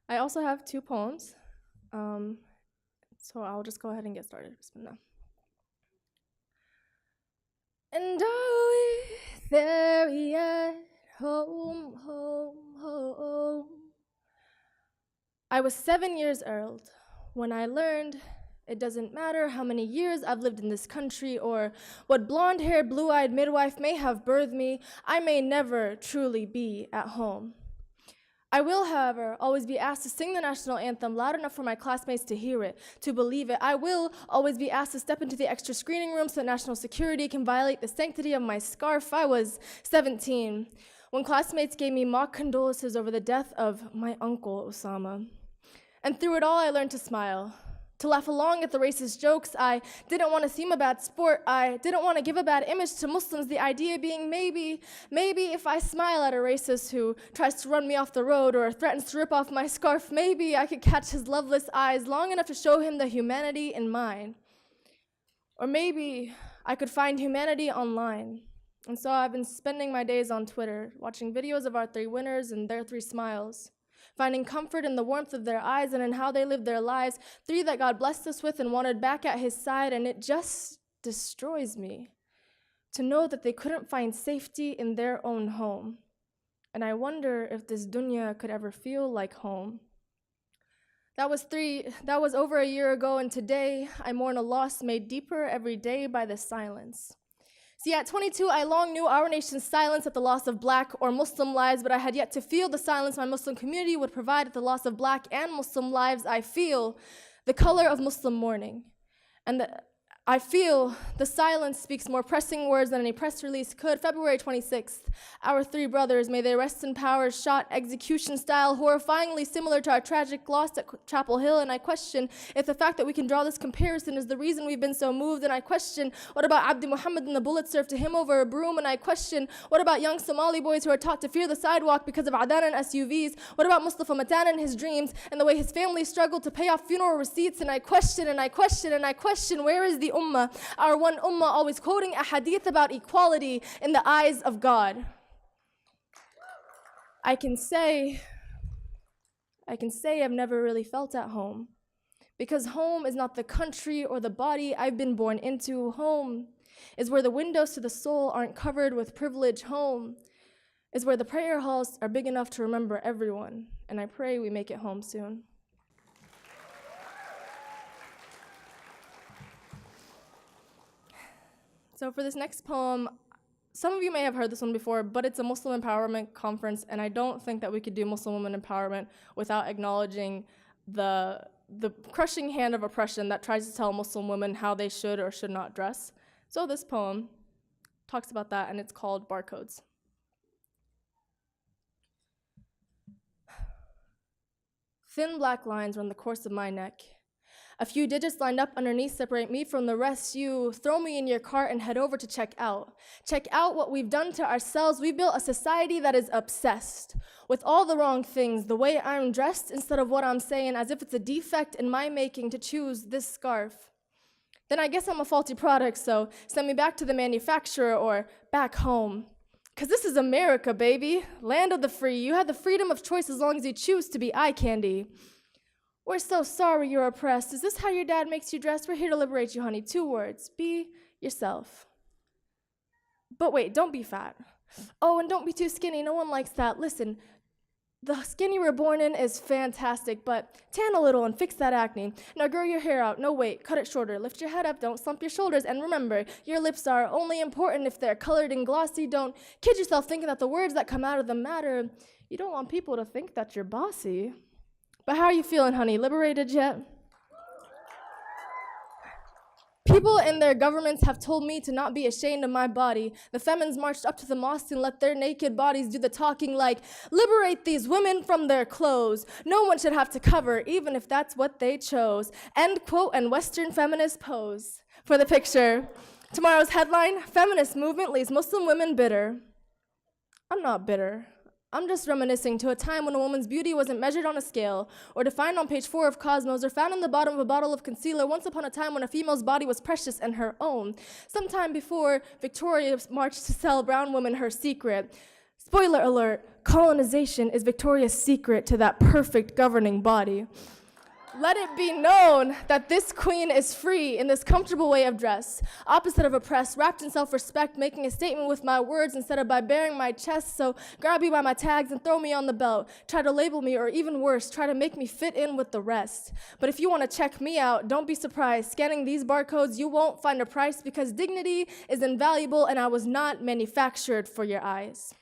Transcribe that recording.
I also have 2 poems, so I'll just go ahead and get started. Bismillah. And are we there yet? Home, home, home. I was 7 years old when I learned it doesn't matter how many years I've lived in this country or what blonde-haired, blue-eyed midwife may have birthed me, I may never truly be at home. I will, however, always be asked to sing the national anthem loud enough for my classmates to hear it, to believe it. I will always be asked to step into the extra screening room so that national security can violate the sanctity of my scarf. I was 17 when classmates gave me mock condolences over the death of my uncle, Osama. And through it all, I learned to smile, to laugh along at the racist jokes. I didn't want to seem a bad sport. I didn't want to give a bad image to Muslims, the idea being maybe if I smile at a racist who tries to run me off the road or threatens to rip off my scarf, maybe I could catch his loveless eyes long enough to show him the humanity in mine. Or maybe I could find humanity online. And so I've been spending my days on Twitter, watching videos of our 3 winners and their 3 smiles, finding comfort in the warmth of their eyes and in how they lived their lives, 3 that God blessed us with and wanted back at his side, and it just destroys me to know that they couldn't find safety in their own home. And I wonder if this dunya could ever feel like home. That was over a year ago, and today I mourn a loss made deeper every day by the silence. See, at 22, I long knew our nation's silence at the loss of Black or Muslim lives, but I had yet to feel the silence my Muslim community would provide at the loss of Black and Muslim lives. I feel the color of Muslim mourning. And I feel the silence speaks more pressing words than any press release could. February 26th, our 3 brothers, may they rest in power, shot execution style, horrifyingly similar to our tragic loss at Chapel Hill. And I question if the fact that we can draw this comparison is the reason we've been so moved. And I question, what about Abdi Muhammad and the bullet served to him over a broom? And I question, what about young Somali boys who are taught to fear the sidewalk because of Adan and SUVs? What about Mustafa Matan and his dreams and the way his family struggled to pay off funeral receipts? And I question, and I question, and I question, where is the ummah, our one ummah, always quoting a hadith about equality in the eyes of God? I can say I've never really felt at home, because home is not the country or the body I've been born into. Home is where the windows to the soul aren't covered with privilege. Home is where the prayer halls are big enough to remember everyone, and I pray we make it home soon. So for this next poem, some of you may have heard this one before, but it's a Muslim empowerment conference, and I don't think that we could do Muslim women empowerment without acknowledging the crushing hand of oppression that tries to tell Muslim women how they should or should not dress. So this poem talks about that, and it's called Barcodes. Thin black lines run the course of my neck. A few digits lined up underneath separate me from the rest. You throw me in your cart and head over to check out. Check out what we've done to ourselves. We built a society that is obsessed with all the wrong things, the way I'm dressed instead of what I'm saying, as if it's a defect in my making to choose this scarf. Then I guess I'm a faulty product, so send me back to the manufacturer or back home. 'Cause this is America, baby, land of the free. You have the freedom of choice as long as you choose to be eye candy. We're so sorry you're oppressed. Is this how your dad makes you dress? We're here to liberate you, honey. 2 words. Be yourself. But wait, don't be fat. Oh, and don't be too skinny. No one likes that. Listen, the skin you were born in is fantastic, but tan a little and fix that acne. Now grow your hair out. No, wait, cut it shorter. Lift your head up. Don't slump your shoulders. And remember, your lips are only important if they're colored and glossy. Don't kid yourself thinking that the words that come out of them matter. You don't want people to think that you're bossy. But how are you feeling, honey? Liberated yet? People in their governments have told me to not be ashamed of my body. The femins marched up to the mosque and let their naked bodies do the talking, like, liberate these women from their clothes. No one should have to cover, even if that's what they chose. End quote and Western feminist pose. For the picture, tomorrow's headline, feminist movement leaves Muslim women bitter. I'm not bitter. I'm just reminiscing to a time when a woman's beauty wasn't measured on a scale, or defined on page 4 of Cosmos, or found in the bottom of a bottle of concealer. Once upon a time when a female's body was precious and her own. Sometime before Victoria marched to tell brown women her secret. Spoiler alert, colonization is Victoria's secret to that perfect governing body. Let it be known that this queen is free in this comfortable way of dress, opposite of oppressed, wrapped in self-respect, making a statement with my words instead of by bearing my chest. So grab me by my tags and throw me on the belt. Try to label me, or even worse, try to make me fit in with the rest. But if you want to check me out, don't be surprised. Scanning these barcodes, you won't find a price, because dignity is invaluable and I was not manufactured for your eyes.